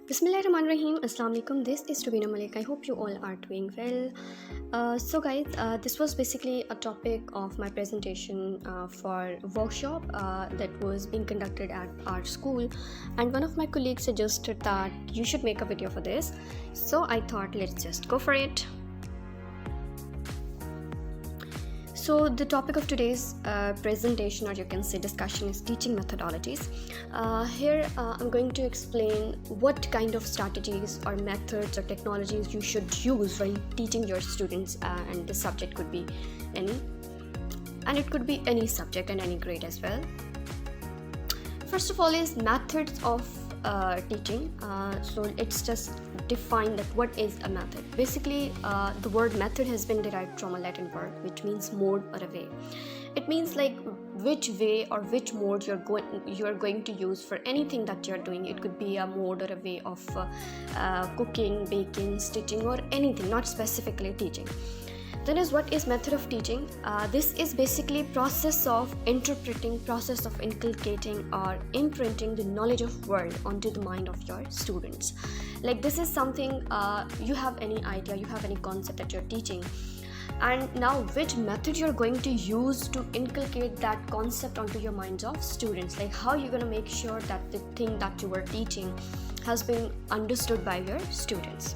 Bismillahirrahmanirrahim. Assalamu alaikum. This is Rubina Malik. I hope you all are doing well. So guys, this was basically a topic of my presentation for workshop that was being conducted at our school, and one of my colleagues suggested that you should make a video for this. So I thought, let's just go for it. So the topic of today's presentation, or you can say discussion, is teaching methodologies. Here I'm going to explain what kind of strategies or methods or technologies you should use while teaching your students, and the subject could be any, and it could be any subject and any grade as well. First of all is methods of teaching. So let's just define that what is a method. Basically, the word method has been derived from a Latin word which means mode or a way. It means like which way or which mode you are going to use for anything that you're doing. It could be a mode or a way of cooking, baking, stitching, or anything, not specifically teaching. Then is what is method of teaching. This is basically process of interpreting, process of inculcating or imprinting the knowledge of world onto the mind of your students. Like this is something you have any idea, you have any concept that you're teaching, and now which method you're going to use to inculcate that concept onto your minds of students. Like how you're going to make sure that the thing that you were teaching has been understood by your students.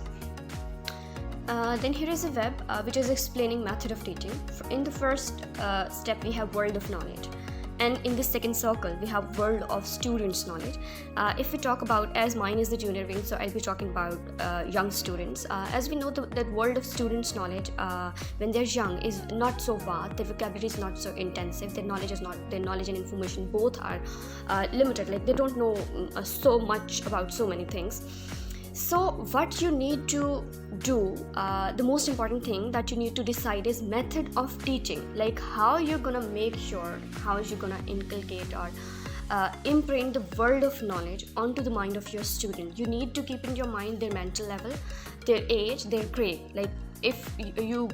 Then here is a web which is explaining method of teaching. In the first step we have world of knowledge, and in the second circle we have world of students knowledge. If we talk about, as mine is the junior wing, so I'll be talking about young students. As we know that world of students knowledge, when they're young, is not so vast, their vocabulary is not so intensive, their knowledge and information both are limited, like they don't know so much about so many things. So what you need to do, the most important thing that you need to decide is method of teaching. Like how you're gonna make sure, how you're gonna inculcate or imprint the world of knowledge onto the mind of your student. You need to keep in your mind their mental level, their age, their grade. Like if you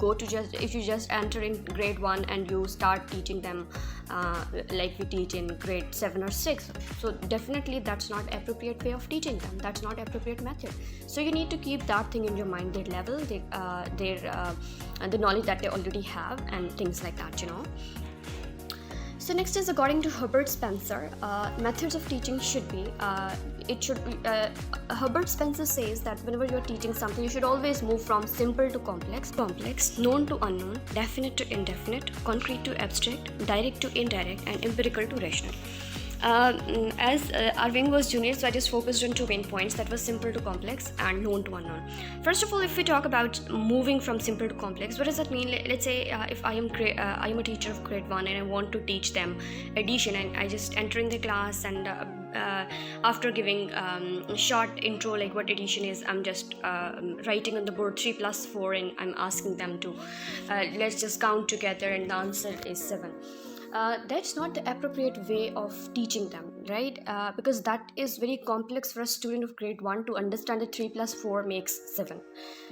just enter in grade 1 and you start teaching them like we teach in grade 7 or 6, so definitely that's not appropriate way of teaching them, that's not appropriate method. So you need to keep that thing in your mind, their level, the knowledge that they already have, and things like that, you know. So next is, according to Herbert Spencer, methods of teaching should be, Herbert Spencer says that whenever you're teaching something, you should always move from simple to complex, known to unknown, definite to indefinite, concrete to abstract, direct to indirect, and empirical to rational. As our wing was junior, so I just focused on two main points, that was simple to complex and known to unknown. First of all, if we talk about moving from simple to complex, what does that mean? Let's say if I am a teacher of grade 1 and I want to teach them addition, and I just enter in the class, and after giving a short intro like what addition is, I'm just writing on the board 3 plus 4, and I'm asking them to let's just count together, and the answer is 7. That's not the appropriate way of teaching them, right? Because that is very complex for a student of grade 1 to understand that 3 plus 4 makes 7.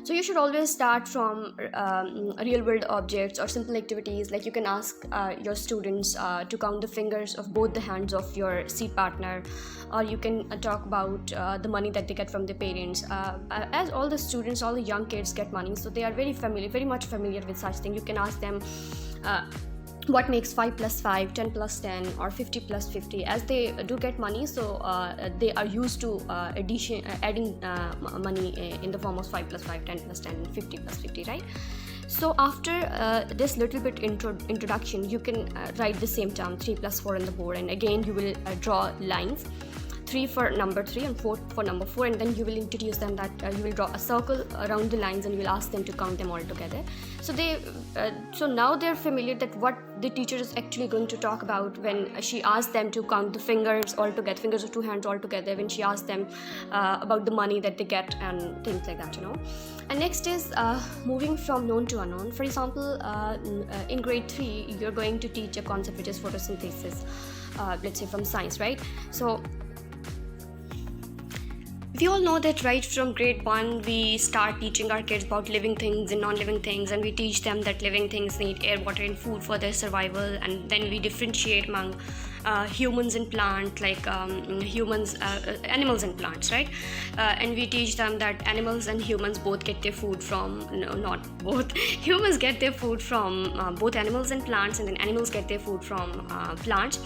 So you should always start from real world objects or simple activities. Like you can ask your students to count the fingers of both the hands of your seat partner, or you can talk about the money that they get from their parents. As all the students, all the young kids get money, so they are very much familiar with such things. You can ask them what makes 5 plus 5, 10 plus 10, or 50 plus 50. As they do get money, so they are used to adding money in the form of 5 plus 5, 10 plus 10, and 50 plus 50, right? So after this little bit introduction, you can write the same term 3 plus 4 on the board, and again you will draw lines, 3 for number 3 and 4 for number 4, and then you will introduce them that you will draw a circle around the lines, and you will ask them to count them all together. So now they're familiar that what the teacher is actually going to talk about when she asks them to count the fingers all together, fingers of 2 hands all together, when she asks them about the money that they get and things like that, you know. And next is moving from known to unknown. For example, in grade 3 you're going to teach a concept which is photosynthesis, let's say from science, right? So we all know that right from grade 1 we start teaching our kids about living things and non-living things, and we teach them that living things need air, water and food for their survival, and then we differentiate among humans and plants, like animals and plants, right? And we teach them that animals and humans both get their food from, no, not both, humans get their food from both animals and plants, and then animals get their food from plants.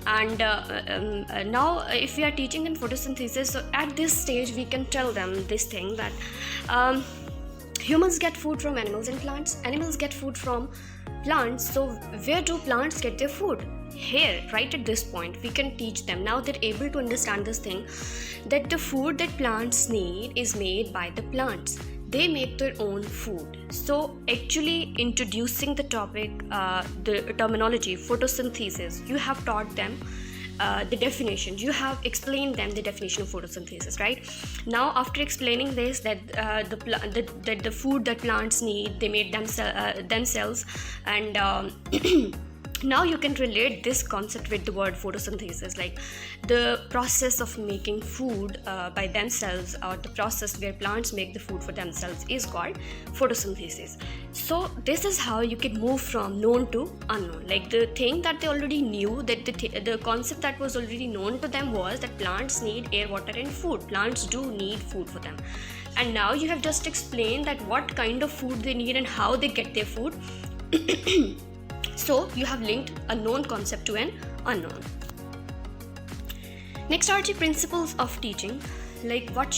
And now if we are teaching in photosynthesis, so at this stage we can tell them this thing that humans get food from animals and plants, animals get food from plants, so where do plants get their food? Here, right at this point, we can teach them. Now they're able to understand this thing, that the food that plants need is made by the plants. They make their own food. So actually introducing the topic, the terminology photosynthesis, you have taught them the definition, you have explained them the definition of photosynthesis, right? Now after explaining this, that the food that plants need, they made themselves, and now you can relate this concept with the word photosynthesis, like the process of making food by themselves, or the process where plants make the food for themselves, is called photosynthesis. So this is how you can move from known to unknown. Like the thing that they already knew, that the concept that was already known to them was that plants need air, water and food. Plants do need food for them. And now you have just explained that what kind of food they need and how they get their food. So you have linked a known concept to an unknown. Next are the principles of teaching. Like what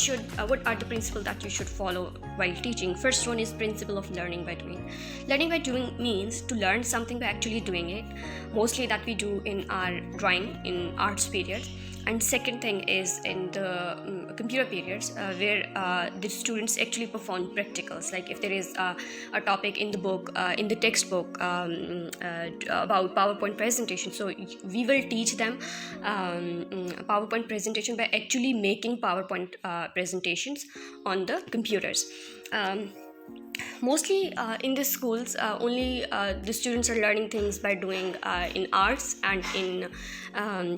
are the principles that you should follow while teaching? First one is principle of learning by doing. Learning by doing means to learn something by actually doing it. Mostly that we do in our drawing, in arts periods. And second thing is in the computer periods, where the students actually perform practicals. Like if there is a topic in the book, in the textbook, about PowerPoint presentation, so we will teach them PowerPoint presentation by actually making PowerPoint presentations on the computers. Mostly in the schools, only the students are learning things by doing in arts and in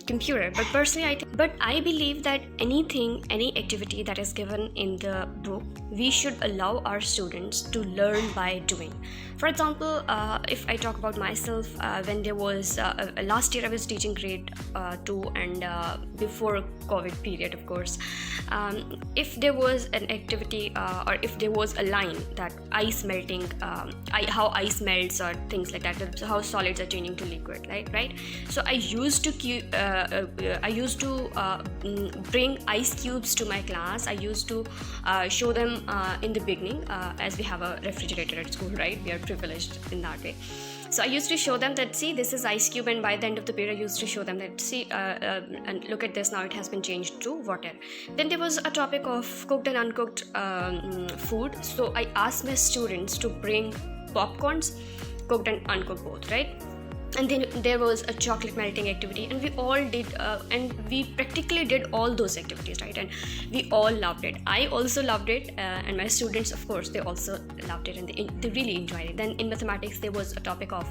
computer. But personally, I believe that any activity that is given in the book, we should allow our students to learn by doing. For example, if I talk about myself, when there was last year I was teaching grade 2, and before COVID period, of course, if there was an activity or if there was a line that ice melting, how ice melts or things like that, how solids are changing to liquid, right? So I used to bring ice cubes to my class. I used to show them in the beginning, as we have a refrigerator at school, right? We are privileged in that way. So I used to show them that, see, this is ice cube, and by the end of the period I used to show them that, see, and look at this, now it has been changed to water. Then there was a topic of cooked and uncooked food. So I asked my students to bring popcorns, cooked and uncooked both, right? And then there was a chocolate melting activity, and we all did, and we practically did all those activities, right? And we all loved it. I also loved it, and my students, of course, they also loved it, and they really enjoyed it. Then in mathematics, there was a topic of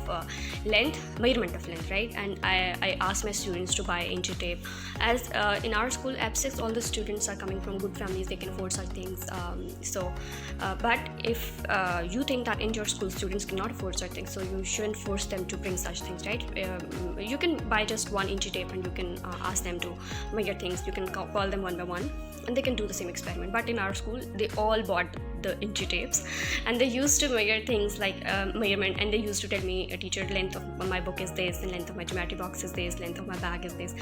length, measurement of length, right? And I asked my students to buy inch tape. As in our school, APSACS, all the students are coming from good families, they can afford such things. But if you think that in your school students cannot afford such things, so you shouldn't force them to bring such things, right? You can buy just 1 inch tape, and you can ask them to measure things. You can call them one by one, and they can do the same experiment. But in our school, they all bought the inch tapes, and they used to measure things like measurement, and they used to tell me, teacher, length of my book is this, and length of my geometry box is this, length of my bag is this,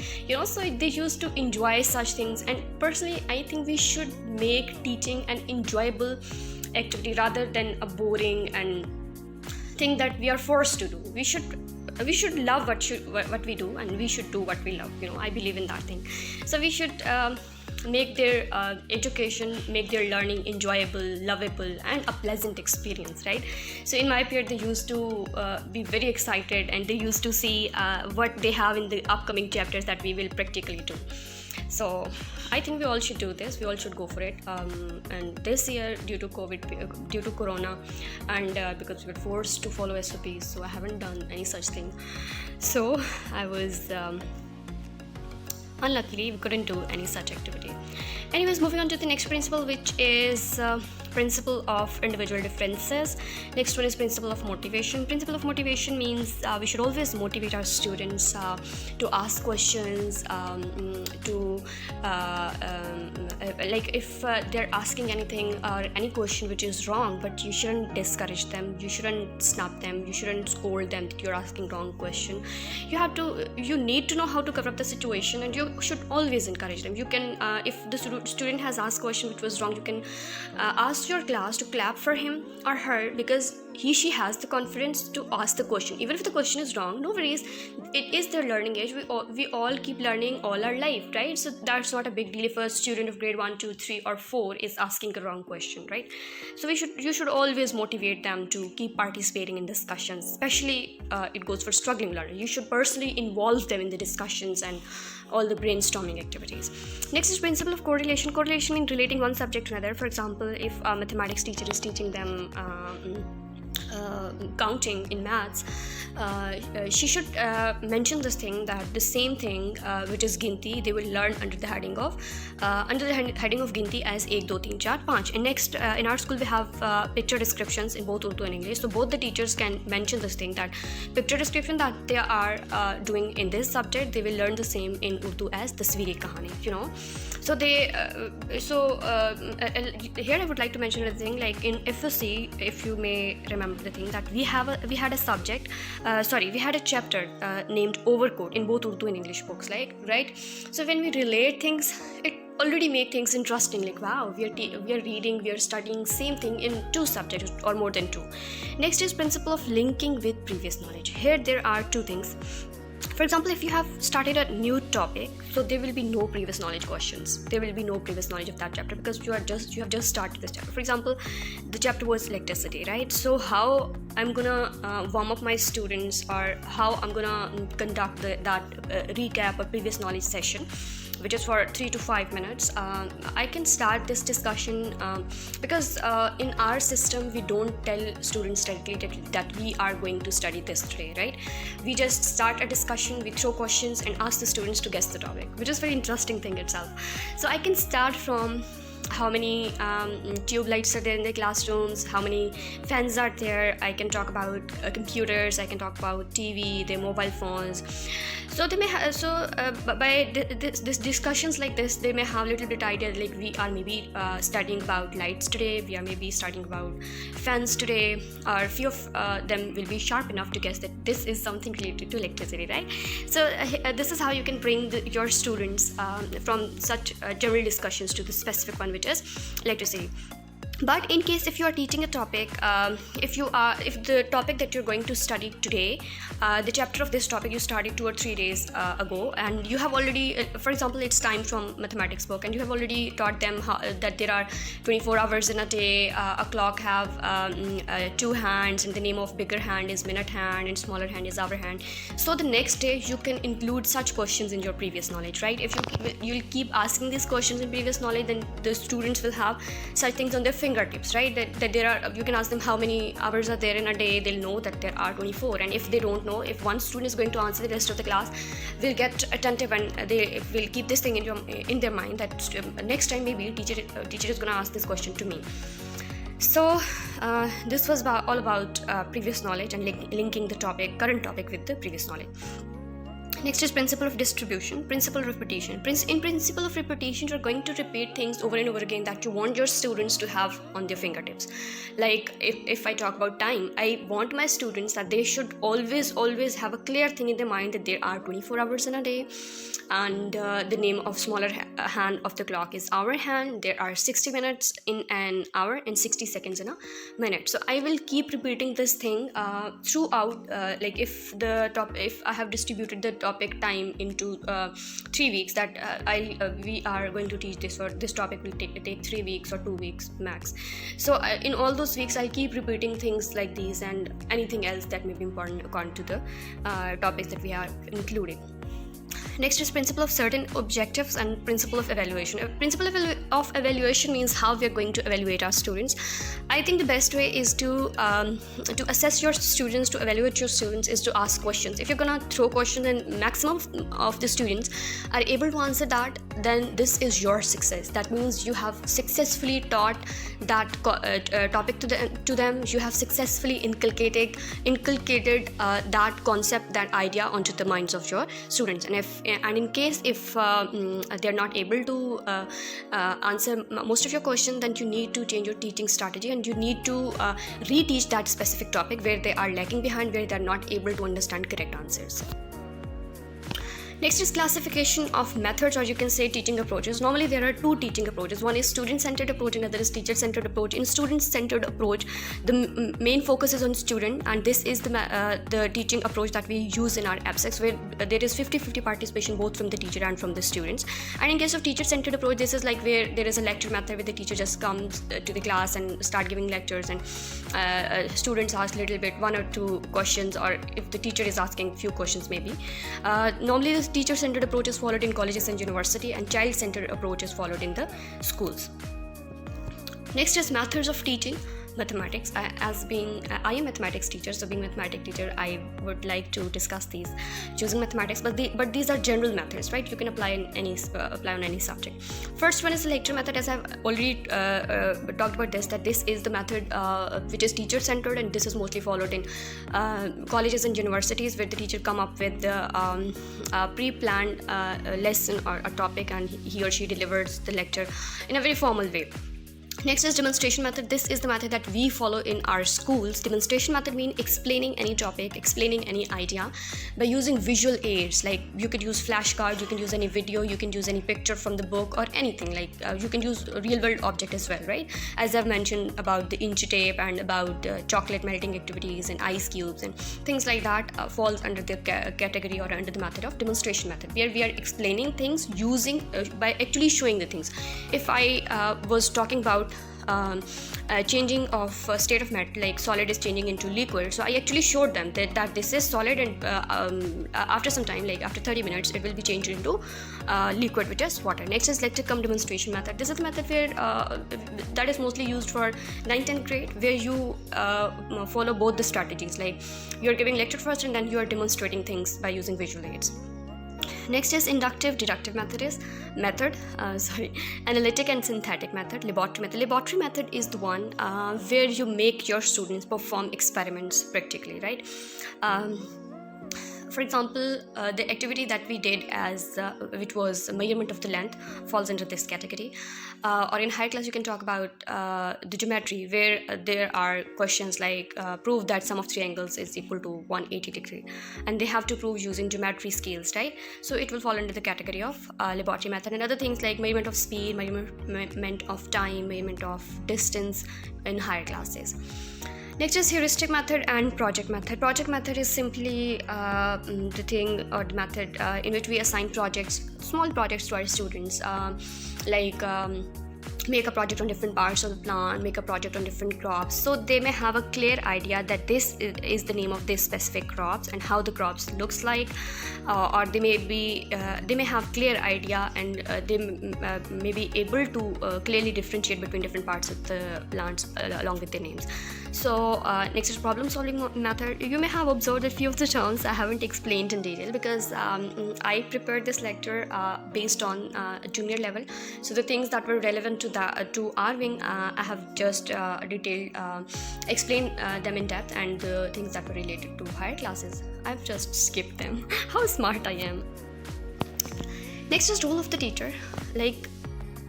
so they used to enjoy such things. And personally, I think we should make teaching an enjoyable activity rather than a boring and thing that we are forced to do. We should love what we do, and we should do what we love. I believe in that thing. So we should make their education, make their learning enjoyable, lovable, and a pleasant experience, right? So in my period, they used to be very excited, and they used to see what they have in the upcoming chapters that we will practically do. So I think we all should do this. We all should go for it. And this year, due to COVID, due to Corona, and because we were forced to follow SOPs, so I haven't done any such thing. So I was unluckily we couldn't do any such activity. Anyways, moving on to the next principle, which is principle of individual differences. Next one is principle of motivation. Principle of motivation means we should always motivate our students to ask questions, like if they're asking anything or any question which is wrong, but you shouldn't discourage them, you shouldn't snap them, you shouldn't scold them that you're asking wrong question. You need to know how to cover up the situation, and you should always encourage them. You can if the student has asked question which was wrong, you can ask your class to clap for him or her, because she has the confidence to ask the question. Even if the question is wrong, no worries, it is their learning age. We all keep learning all our life, right? So that's not a big deal if a student of grade 1, 2, 3 or 4 is asking a wrong question, right? So you should always motivate them to keep participating in discussions, especially it goes for struggling learners. You should personally involve them in the discussions and all the brainstorming activities. Next is principle of correlation. Correlation means relating one subject to another. For example, if a mathematics teacher is teaching them counting in maths, she should mention this thing, that the same thing which is ginti they will learn under the heading of ginti as 1 2 3 4 5. And next in our school we have picture descriptions in both Urdu and English, so both the teachers can mention this thing, that picture description that they are doing in this subject, they will learn the same in Urdu as tasveer kahani, so they here I would like to mention a thing, like in FSC, if you may remember the thing, that we had a subject, we had a chapter named overcoat in both Urdu and English books, like, right? So when we relate things, it already make things interesting, like wow, we are studying same thing in 2 subjects or more than 2. Next is principle of linking with previous knowledge. Here there are 2 things. For example, if you have started a new topic, so there will be no previous knowledge questions. There will be no previous knowledge of that chapter, because you have just started this chapter. For example, the chapter was electricity, right? So how I'm gonna warm up my students, or how I'm gonna conduct that recap or previous knowledge session, which is for 3 to 5 minutes. I can start this discussion because in our system we don't tell students directly that we are going to study this today, right? We just start a discussion, we throw questions and ask the students to guess the topic, which is very interesting thing itself. So I can start from how many tube lights are there in the classrooms, how many fans are there. I can talk about computers, I can talk about TV, their mobile phones. So they may by this discussions like this, they may have a little bit idea, like we are maybe studying about lights today, we are maybe studying about fans today, or few of them will be sharp enough to guess that this is something related to electricity, right? So this is how you can bring your students from such general discussions to the specific one, which is electricity. But in case if you are teaching a topic, if the topic that you're going to study today, the chapter of this topic you started 2 or 3 days ago, and you have already, for example, it's time from mathematics book, and you have already taught them that there are 24 hours in a day, a clock have 2 hands, and the name of bigger hand is minute hand and smaller hand is hour hand. So the next day you can include such questions in your previous knowledge, right? If you'll keep asking these questions in previous knowledge, then the students will have such things on their fingertips, right? That there are, you can ask them how many hours are there in a day, they'll know that there are 24. And if they don't know, if one student is going to answer, the rest of the class will get attentive, and they will keep this thing in their mind, that next time maybe teacher is going to ask this question to me. So this was all about previous knowledge and linking the current topic with the previous knowledge. Next is principle of distribution, principle of repetition. In principle of repetition, you're going to repeat things over and over again that you want your students to have on their fingertips. Like if I talk about time, I want my students that they should always have a clear thing in their mind that there are 24 hours in a day, and the name of smaller hand of the clock is hour hand. There are 60 minutes in an hour and 60 seconds in a minute. So I will keep repeating this thing throughout. Like if I have distributed the topic time into 3 weeks, that we are going to teach this, or this topic will take 3 weeks or 2 weeks max. So in all those weeks I'll keep repeating things like these and anything else that may be important according to the topics that we are including. Next is principle of certain objectives and principle of evaluation. Principle of evaluation means how we are going to evaluate our students. I think the best way is to assess your students, to evaluate your students, is to ask questions. If you're gonna throw questions and maximum of the students are able to answer that, then this is your success. That means you have successfully taught that topic to them. You have successfully inculcated that concept, that idea onto the minds of your students. And in case if they're not able to answer most of your questions, then you need to change your teaching strategy, and you need to reteach that specific topic where they are lagging behind, where they're not able to understand correct answers. Next is classification of methods, or you can say teaching approaches. Normally there are two teaching approaches. One is student-centered approach, and other is teacher-centered approach. In student-centered approach, the main focus is on student, and this is the teaching approach that we use in our APSACS, where there is 50-50 participation both from the teacher and from the students. And in case of teacher-centered approach, this is like where there is a lecture method where the teacher just comes to the class and start giving lectures, and students ask a little bit, one or two questions, or if the teacher is asking few questions maybe. Normally the teacher-centered approach is followed in colleges and university, and child-centered approach is followed in the schools. Next is methods of teaching mathematics. I am a mathematics teacher, so being a mathematics teacher, I would like to discuss these choosing mathematics, but these are general methods, right? You can apply on any subject. First one is the lecture method. As I've already talked about this, that this is the method which is teacher-centered, and this is mostly followed in colleges and universities, where the teacher come up with the pre-planned lesson or a topic, and he or she delivers the lecture in a very formal way. Next is demonstration method. This is the method that we follow in our schools. Demonstration method means explaining any topic, explaining any idea by using visual aids. Like you could use flashcards, you can use any video, you can use any picture from the book or anything. Like you can use a real world object as well, right? As I've mentioned about the inch tape and about chocolate melting activities and ice cubes and things like that falls under the category or under the method of demonstration method, where we are explaining things using by actually showing the things. If I was talking about changing of state of matter, like solid is changing into liquid, so I actually showed them that this is solid, and after some time, like after 30 minutes, it will be changed into liquid, which is water. Next is lecture cum demonstration method. This is the method where that is mostly used for 9th and 10th grade, where you follow both the strategies, like you're giving lecture first and then you are demonstrating things by using visual aids. Next is inductive deductive analytic and synthetic method, laboratory method. Laboratory method is the one where you make your students perform experiments practically, right? For example, the activity that we did which was measurement of the length falls into this category. Or in higher class, you can talk about the geometry, where there are questions like prove that sum of three angles is equal to 180 degree, and they have to prove using geometry scales, right? So it will fall under the category of laboratory method. And other things like measurement of speed, measurement of time, measurement of distance in higher classes. Next is heuristic method and project method. Project method is simply the thing or the method in which we assign projects, small projects to our students, like make a project on different parts of the plant, make a project on different crops, so they may have a clear idea that this is the name of this specific crops and how the crops looks like, or they may have clear idea, and they may be able to clearly differentiate between different parts of the plants along with their names. So next is problem solving method. You may have observed that few of the terms I haven't explained in detail, because I prepared this lecture based on junior level, so the things that were relevant to our wing, I have just explained them in depth, and the things that were related to higher classes, I've just skipped them. How smart I am. Next is role of the teacher. Like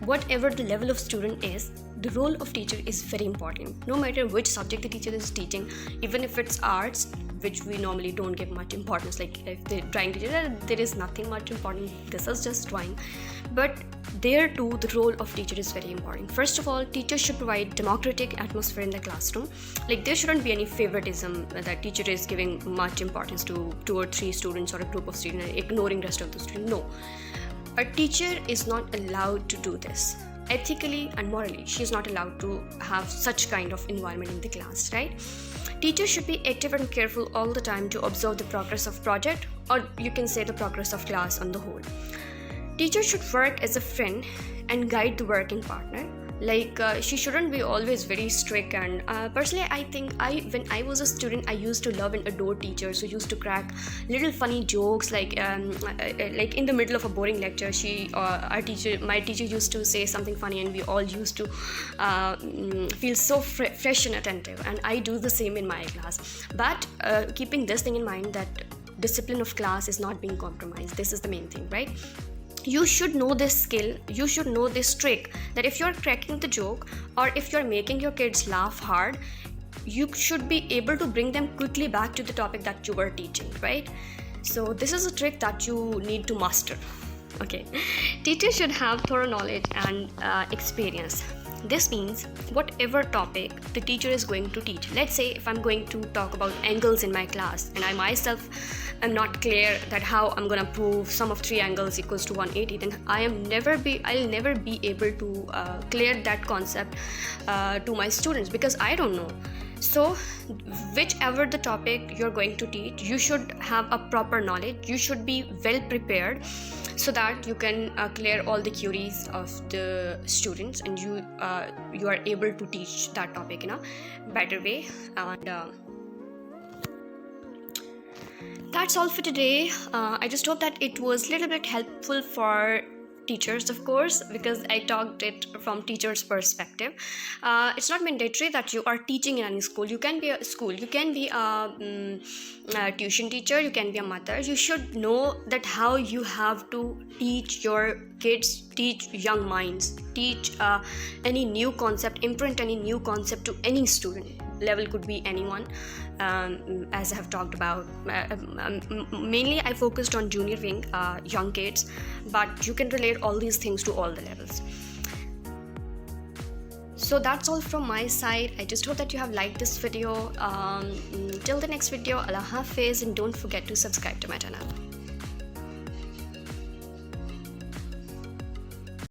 whatever the level of student is, the role of teacher is very important. No matter which subject the teacher is teaching, even if it's arts, which we normally don't give much importance, like if they're drawing teacher, there is nothing much important, this is just drawing. But there too, the role of teacher is very important. First of all, teachers should provide democratic atmosphere in the classroom. Like there shouldn't be any favoritism that teacher is giving much importance to 2 or 3 students or a group of students and ignoring rest of the students. No, a teacher is not allowed to do this. Ethically and morally, she is not allowed to have such kind of environment in the class, right? Teachers should be active and careful all the time to observe the progress of project, or you can say the progress of class on the whole. Teachers should work as a friend and guide the working partner. She shouldn't be always very strict, and personally I think when I was a student, I used to love and adore teachers who used to crack little funny jokes, like in the middle of a boring lecture, my teacher used to say something funny, and we all used to feel so fresh and attentive, and I do the same in my class. But keeping this thing in mind, that discipline of class is not being compromised. This is the main thing, right? You should know this skill, you should know this trick, that if you're cracking the joke or if you're making your kids laugh hard, you should be able to bring them quickly back to the topic that you were teaching, right? So this is a trick that you need to master. Okay, teachers should have thorough knowledge and experience. This means whatever topic the teacher is going to teach. Let's say if I'm going to talk about angles in my class, and I myself am not clear that how I'm going to prove sum of 3 angles equals to 180, then I'll never be able to clear that concept to my students, because I don't know. So whichever the topic you're going to teach, you should have a proper knowledge, you should be well prepared, so that you can clear all the queries of the students, and you are able to teach that topic in a better way. And that's all for today. I just hope that it was a little bit helpful for teachers, of course, because I talked it from teachers' perspective. It's not mandatory that you are teaching in any school. You can be a school, you can be a tuition teacher, you can be a mother. You should know that how you have to teach your kids, teach young minds, teach any new concept, imprint any new concept to any student. Level could be anyone, as I have talked about. Mainly I focused on junior wing, young kids, but you can relate all these things to all the levels. So that's all from my side. I just hope that you have liked this video. Till the next video, Allah Hafiz, and don't forget to subscribe to my channel.